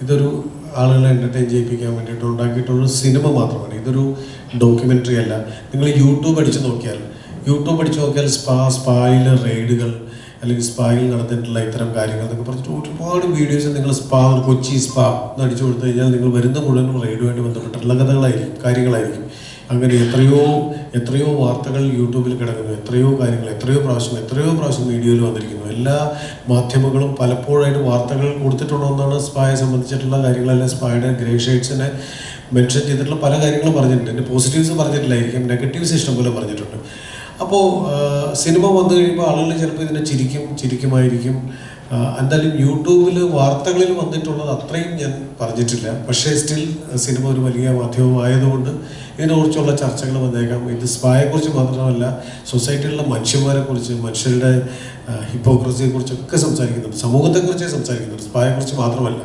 ഇതൊരു ആളുകളെ എൻ്റർടൈൻ ചെയ്യിപ്പിക്കാൻ വേണ്ടിയിട്ട് ഉണ്ടാക്കിയിട്ടുള്ളൊരു സിനിമ മാത്രമാണ്. ഇതൊരു ഡോക്യുമെൻ്ററി അല്ല. നിങ്ങൾ യൂട്യൂബ് അടിച്ച് നോക്കിയാൽ സ്പായിൽ റെയ്ഡുകൾ അല്ലെങ്കിൽ സ്പായിൽ നടന്നിട്ടുള്ള ഇത്തരം കാര്യങ്ങൾ എന്നൊക്കെ പറഞ്ഞിട്ട് ഒരുപാട് വീഡിയോസ് നിങ്ങൾ കൊച്ചി സ്പാ എന്ന് അടിച്ചു കൊടുത്തു കഴിഞ്ഞാൽ നിങ്ങൾ വരുന്ന മുഴുവനും റെയ്ഡുമായിട്ട് ബന്ധപ്പെട്ടിട്ടുള്ള കാര്യങ്ങളായിരിക്കും. അങ്ങനെ എത്രയോ വാർത്തകൾ യൂട്യൂബിൽ കിടക്കുന്നു, എത്രയോ പ്രാവശ്യം വീഡിയോയിൽ വന്നിരിക്കുന്നു. എല്ലാ മാധ്യമങ്ങളും പലപ്പോഴായിട്ട് വാർത്തകൾ കൊടുത്തിട്ടുള്ള ഒന്നാണ് സ്പായെ സംബന്ധിച്ചിട്ടുള്ള കാര്യങ്ങളെല്ലാം. സ്പായുടെ ഗ്രേ ഷെയ്ഡ്സിനെ മെൻഷൻ ചെയ്തിട്ടുള്ള പല കാര്യങ്ങളും പറഞ്ഞിട്ടുണ്ട്. എൻ്റെ പോസിറ്റീവ്സ് പറഞ്ഞിട്ടില്ലായിരിക്കും, നെഗറ്റീവ്സ് ഇഷ്ടംപോലെ പറഞ്ഞിട്ടുണ്ട്. അപ്പോൾ സിനിമ വന്നു കഴിയുമ്പോൾ ആളുകൾ ചിലപ്പോൾ ഇതിനെ ചിരിക്കുമായിരിക്കും. എന്തായാലും യൂട്യൂബിൽ വാർത്തകളിൽ വന്നിട്ടുള്ളത് അത്രയും ഞാൻ പറഞ്ഞിട്ടില്ല. പക്ഷേ സ്റ്റിൽ സിനിമ ഒരു വലിയ മാധ്യമമായതുകൊണ്ട് ഇതിനെക്കുറിച്ചുള്ള ചർച്ചകൾ വന്നേക്കാം. ഇത് സ്പായെക്കുറിച്ച് മാത്രമല്ല, സൊസൈറ്റിയിലുള്ള മനുഷ്യന്മാരെക്കുറിച്ച്, മനുഷ്യരുടെ ഹിപ്പോക്രസിയെക്കുറിച്ചൊക്കെ സംസാരിക്കുന്നുണ്ട്, സമൂഹത്തെക്കുറിച്ചേ സംസാരിക്കുന്നുണ്ട്, സ്പായെക്കുറിച്ച് മാത്രമല്ല.